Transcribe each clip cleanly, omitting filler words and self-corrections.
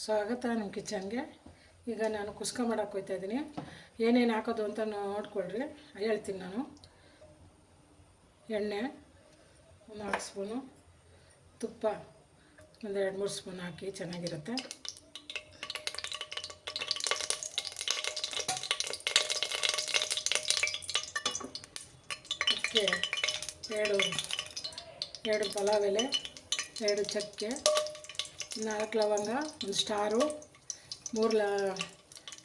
ಸ್ವಾಗತ ನಿಮ್ಮ ಕಿಚನ್ಗೆ. ಈಗ ನಾನು ಕುಸ್ಕ ಮಾಡೋಕೆ ಹೋಗ್ತಾಯಿದ್ದೀನಿ. ಏನೇನು ಹಾಕೋದು ಅಂತ ನೋಡ್ಕೊಳ್ರಿ, ಹೇಳ್ತೀನಿ ನಾನು. ಎಣ್ಣೆ ಒಂದು 4 ಸ್ಪೂನು, ತುಪ್ಪ ಒಂದು 2-3 ಸ್ಪೂನ್ ಹಾಕಿ ಚೆನ್ನಾಗಿರುತ್ತೆ. ಅದಕ್ಕೆ ಎರಡು ಪಲಾವ್ ಎಲೆ, 2 ಚಕ್ಕೆ, 4 ಲವಂಗ, 1 ಸ್ಟಾರು, 3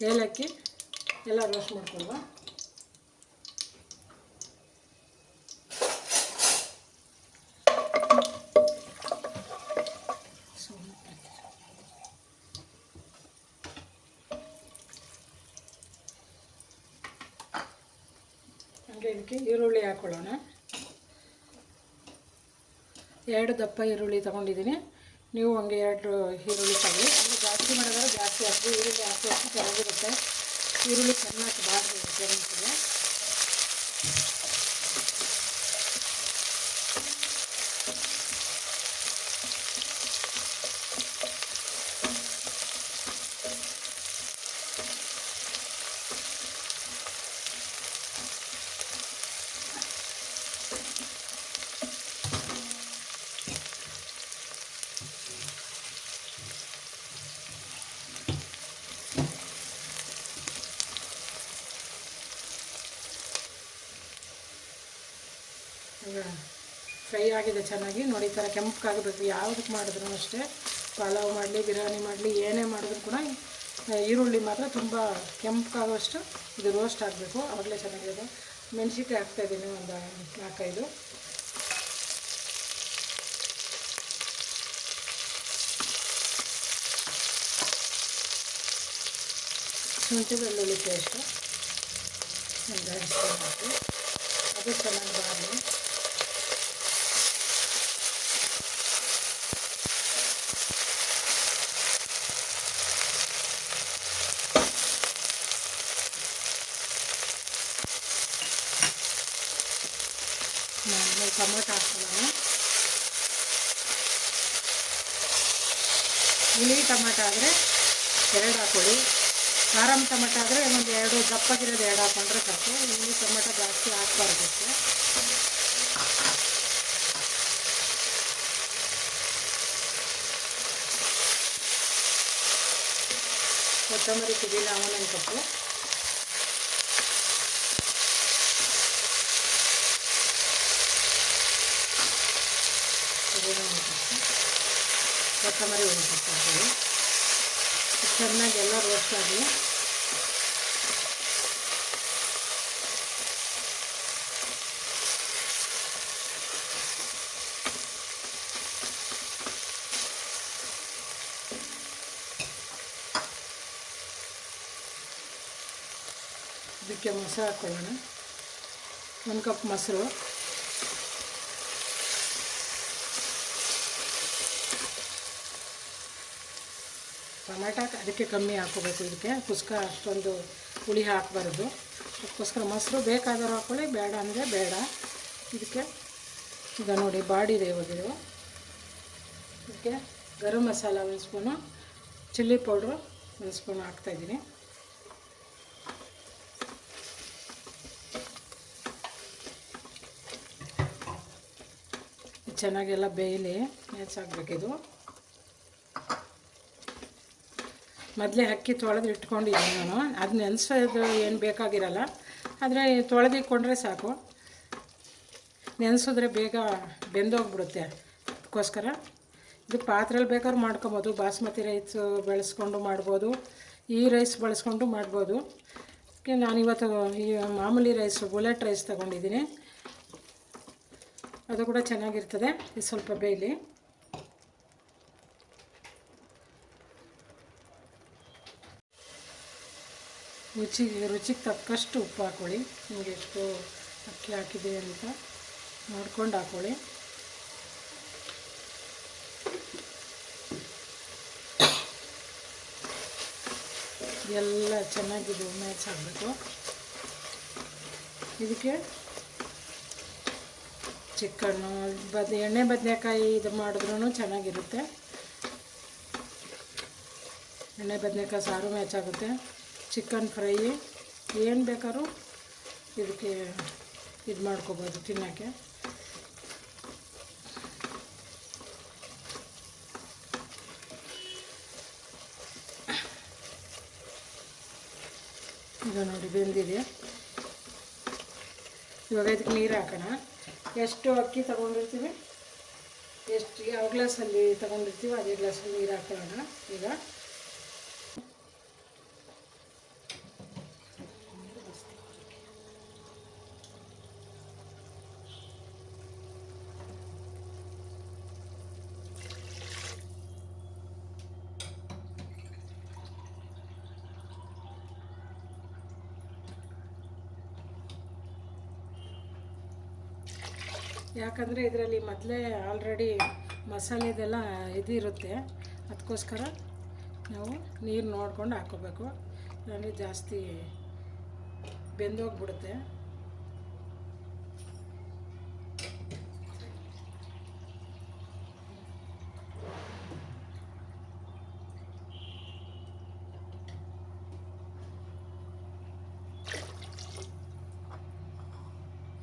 ಏಲಕ್ಕಿ ಎಲ್ಲ ರೋಸ್ಟ್ ಮಾಡ್ಕೊಳ್ಳುವ. ಹಾಗೆ ಇದಕ್ಕೆ ಈರುಳ್ಳಿ ಹಾಕ್ಕೊಳ್ಳೋಣ. 2 ದಪ್ಪ ಈರುಳ್ಳಿ ತೊಗೊಂಡಿದ್ದೀನಿ. ನೀವು ಹಂಗೆ 2 ಈರುಳ್ಳಿ ತಗೊಳ್ಳಿ. ಅಂದರೆ ಜಾಸ್ತಿ ಮಾಡಿದ್ರೆ ಜಾಸ್ತಿ ಹಾಕಿ, ಈರುಳ್ಳಿ ಹಾಕಿ ಚೆನ್ನಾಗಿರುತ್ತೆ. ಈರುಳ್ಳಿ ಚೆನ್ನಾಗಿ ಬಾಡಿರುತ್ತೆ ಅಂತಿದೆ. ಫ್ರೈ ಆಗಿದೆ ಚೆನ್ನಾಗಿ. ನೋಡಿ, ಈ ಥರ ಕೆಂಪಗಾಗಬೇಕು. ಯಾವುದಕ್ಕೆ ಮಾಡಿದ್ರು ಅಷ್ಟೇ, ಪಲಾವ್ ಮಾಡಲಿ, ಬಿರಿಯಾನಿ ಮಾಡಲಿ, ಏನೇ ಮಾಡಿದ್ರು ಕೂಡ ಈರುಳ್ಳಿ ಮಾತ್ರ ತುಂಬ ಕೆಂಪಗಾಗೋಷ್ಟು ಇದು ರೋಸ್ಟ್ ಆಗಬೇಕು, ಆವಾಗಲೇ ಚೆನ್ನಾಗಿದೆ. ಮೆಣಸಿನ್ಕಾಯಿ ಹಾಕ್ತಾಯಿದ್ದೀನಿ, ಒಂದು 4-5. ಶುಂಠಿ ಬೆಳ್ಳುಳ್ಳಿ ಪೇಸ್ಟು ಒಂದು 2 ಸ್ಪೂನ್ ಹಾಕಿ ಅದು ಚೆನ್ನಾಗಿ ಬಾಡಲಿ. ಟೊಮೊಟೊ ಹಾಕ್ಕೊಳ್ಳೋಣ. ಹುಳಿ ಟೊಮೊಟೊ ಆದರೆ 2 ಹಾಕ್ಕೊಳ್ಳಿ. ಖಾರಂ ಟೊಮೊಟೊ ಆದರೆ ಒಂದು 2 ದಪ್ಪಗಿರೋದು 2 ಹಾಕ್ಕೊಂಡ್ರೆ ಸಾಕು. ಹುಳಿ ಟೊಮೊಟೊ ಜಾಸ್ತಿ ಹಾಕ್ಬಾರ್ದು. ಕೊತ್ತಂಬರಿ ಪುದೀನ ಅವನ ಕಪ್ಪು, ಕೊತ್ತಂಬರಿ ಒಂದು ಕಪ್ಪು ಹಾಕಿ ಚೆನ್ನಾಗಿ ಎಲ್ಲ ರೋಸ್ಟ್ ಆಗಿ. ಇದಕ್ಕೆ ಮೊಸರು ಹಾಕ್ಕೊಳ್ಳೋಣ. 1 ಕಪ್ ಮೊಸರು, ಟೊಮೆಟೊ ಅದಕ್ಕೆ ಕಮ್ಮಿ ಹಾಕ್ಕೋಬೇಕು. ಇದಕ್ಕೆ ಕುಸ್ಕ ಅಷ್ಟೊಂದು ಹುಳಿ ಹಾಕಬಾರ್ದು. ಅದಕ್ಕೋಸ್ಕರ ಮೊಸರು ಬೇಕಾದರೂ ಹಾಕ್ಕೊಳ್ಳಿ, ಬೇಡ ಅಂದರೆ ಬೇಡ. ಇದಕ್ಕೆ ಈಗ ನೋಡಿ ಬಾಡಿದೆ ಇವಾಗಿದು. ಇದಕ್ಕೆ garam masala 1 spoon, chilli powder 1 spoon ಹಾಕ್ತಾಯಿದ್ದೀನಿ. ಚೆನ್ನಾಗೆಲ್ಲ ಬೇಯಲಿ, ಮೆಚ್ಚಾಗಬೇಕಿದು. ಮೊದಲೇ ಅಕ್ಕಿ ತೊಳೆದು ಇಟ್ಕೊಂಡಿದ್ದೀನಿ ನಾನು. ಅದು ನೆನೆಸೋದು ಏನು ಬೇಕಾಗಿರಲ್ಲ, ಆದರೆ ತೊಳೆದಿಟ್ಕೊಂಡ್ರೆ ಸಾಕು. ನೆನೆಸಿದ್ರೆ ಬೇಗ ಬೆಂದೋಗ್ಬಿಡುತ್ತೆ. ಅದಕ್ಕೋಸ್ಕರ ಇದು ಪಾತ್ರೆಯಲ್ಲಿ ಬೇಕಾದ್ರೂ ಮಾಡ್ಕೊಬೋದು. ಬಾಸ್ಮತಿ ರೈಸ್ ಬೆಳೆಸ್ಕೊಂಡು ಮಾಡ್ಬೋದು, ಈ ರೈಸ್ ಬಳಸ್ಕೊಂಡು ಮಾಡ್ಬೋದು. ಅದಕ್ಕೆ ನಾನಿವತ್ತು ಈ ಮಾಮೂಲಿ ರೈಸು, ಬುಲೆಟ್ ರೈಸ್ ತೊಗೊಂಡಿದ್ದೀನಿ. ಅದು ಕೂಡ ಚೆನ್ನಾಗಿರ್ತದೆ. ಇದು ಸ್ವಲ್ಪ ಬೇಯಲಿ. ರುಚಿಗೆ ತಕ್ಕಷ್ಟು ಉಪ್ಪು ಹಾಕ್ಕೊಳ್ಳಿ. ನಿಮಗೆ ಎಷ್ಟು ಅಕ್ಕಿ ಹಾಕಿದೆ ಅಂತ ನೋಡ್ಕೊಂಡು ಹಾಕ್ಕೊಳ್ಳಿ. ಎಲ್ಲ ಚೆನ್ನಾಗಿದು ಮ್ಯಾಚ್ ಆಗಬೇಕು. ಇದಕ್ಕೆ ಚಿಕನ್ನು ಎಣ್ಣೆ ಬದನೆಕಾಯಿ ಇದು ಮಾಡಿದ್ರೂ ಚೆನ್ನಾಗಿರುತ್ತೆ. ಎಣ್ಣೆ ಬದನೆಕಾಯಿ ಸಾರು ಮ್ಯಾಚ್ ಆಗುತ್ತೆ. ಚಿಕನ್ ಫ್ರೈ ಏನು ಬೇಕಾದ್ರೂ ಇದಕ್ಕೆ ಇದು ಮಾಡ್ಕೋಬೋದು ತಿನ್ನೋಕ್ಕೆ. ಈಗ ನೋಡಿ ಬೆಂದಿದೆ. ಇವಾಗ ಇದಕ್ಕೆ ನೀರು ಹಾಕೋಣ. ಎಷ್ಟು ಅಕ್ಕಿ ತೊಗೊಂಡಿರ್ತೀವಿ, ಎಷ್ಟು ಯಾವ ಗ್ಲಾಸಲ್ಲಿ ತೊಗೊಂಡಿರ್ತೀವಿ ಅದೇ ಗ್ಲಾಸಲ್ಲಿ ನೀರು ಹಾಕೊಳ್ಳೋಣ. ಈಗ ಯಾಕಂದರೆ ಇದರಲ್ಲಿ ಮೊದಲೇ ಆಲ್ರೆಡಿ ಮಸಾಲೆದೆಲ್ಲ ಇದಿರುತ್ತೆ, ಅದಕ್ಕೋಸ್ಕರ ನಾವು ನೀರು ನೋಡ್ಕೊಂಡು ಹಾಕ್ಕೋಬೇಕು. ಅಂದರೆ ಜಾಸ್ತಿ ಬೆಂದೋಗ್ಬಿಡುತ್ತೆ.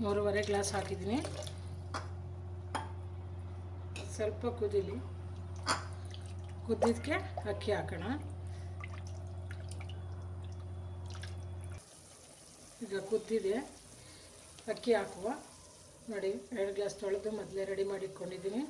ಮೂರುವರೆ ಗ್ಲಾಸ್ ಹಾಕಿದ್ದೀನಿ. ಸ್ವಲ್ಪ ಕುದೀಲಿ. ಕುದ್ದಿದ್ದಕ್ಕೆ ಅಕ್ಕಿ ಹಾಕೋಣ. ಈಗ ಕುದ್ದಿದೆ, ಅಕ್ಕಿ ಹಾಕುವ. ನೋಡಿ 2 ಗ್ಲಾಸ್ ತೊಳೆದು ಮೊದಲೇ ರೆಡಿ ಮಾಡಿ ಇಟ್ಕೊಂಡಿದ್ದೀನಿ.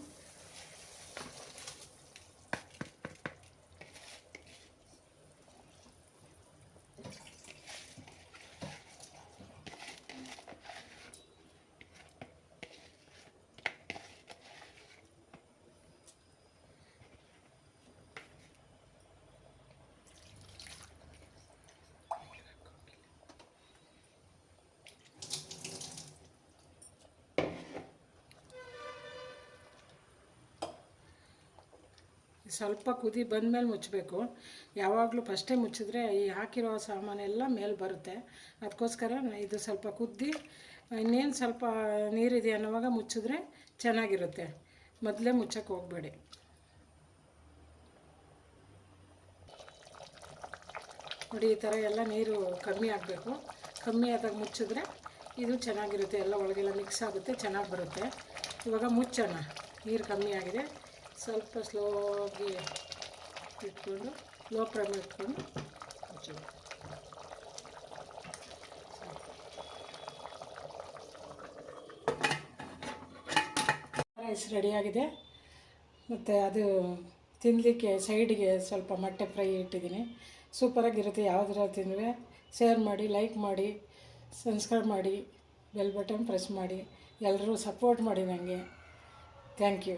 ಸ್ವಲ್ಪ ಕುದಿ ಬಂದಮೇಲೆ ಮುಚ್ಚಬೇಕು. ಯಾವಾಗಲೂ ಫಸ್ಟೇ ಮುಚ್ಚಿದ್ರೆ ಈ ಹಾಕಿರೋ ಸಾಮಾನೆಲ್ಲ ಮೇಲೆ ಬರುತ್ತೆ. ಅದಕ್ಕೋಸ್ಕರ ಇದು ಸ್ವಲ್ಪ ಕುದ್ದಿ ಇನ್ನೇನು ಸ್ವಲ್ಪ ನೀರಿದೆ ಅನ್ನೋವಾಗ ಮುಚ್ಚಿದ್ರೆ ಚೆನ್ನಾಗಿರುತ್ತೆ. ಮೊದಲೇ ಮುಚ್ಚಕ್ಕೆ ಹೋಗಬೇಡಿ. ನೋಡಿ, ಈ ಥರ ಎಲ್ಲ ನೀರು ಕಮ್ಮಿ ಆಗಬೇಕು. ಕಮ್ಮಿ ಆದಾಗ ಮುಚ್ಚಿದ್ರೆ ಇದು ಚೆನ್ನಾಗಿರುತ್ತೆ, ಎಲ್ಲ ಒಳಗೆಲ್ಲ ಮಿಕ್ಸ್ ಆಗುತ್ತೆ, ಚೆನ್ನಾಗಿ ಬರುತ್ತೆ. ಇವಾಗ ಮುಚ್ಚೋಣ. ನೀರು ಕಮ್ಮಿ ಆಗಿದೆ. ಸ್ವಲ್ಪ ಸ್ಲೋಗಿ ಇಟ್ಕೊಂಡು ಲೋ ಫ್ಲೇಮ್ ಇಟ್ಕೊಂಡು ಮುಚ್ಚೋಣ. ರೈಸ್ ರೆಡಿಯಾಗಿದೆ. ಮತ್ತು ಅದು ತಿನ್ನಲಿಕ್ಕೆ ಸೈಡಿಗೆ ಸ್ವಲ್ಪ ಮೊಟ್ಟೆ ಫ್ರೈ ಇಟ್ಟಿದ್ದೀನಿ. ಸೂಪರಾಗಿರುತ್ತೆ. ಯಾವುದರ ತಿಂದರೆ ಶೇರ್ ಮಾಡಿ, ಲೈಕ್ ಮಾಡಿ, ಸಬ್ಸ್ಕ್ರೈಬ್ ಮಾಡಿ, ಬೆಲ್ ಬಟನ್ ಪ್ರೆಸ್ ಮಾಡಿ. ಎಲ್ಲರೂ ಸಪೋರ್ಟ್ ಮಾಡಿ ನನಗೆ. Thank you.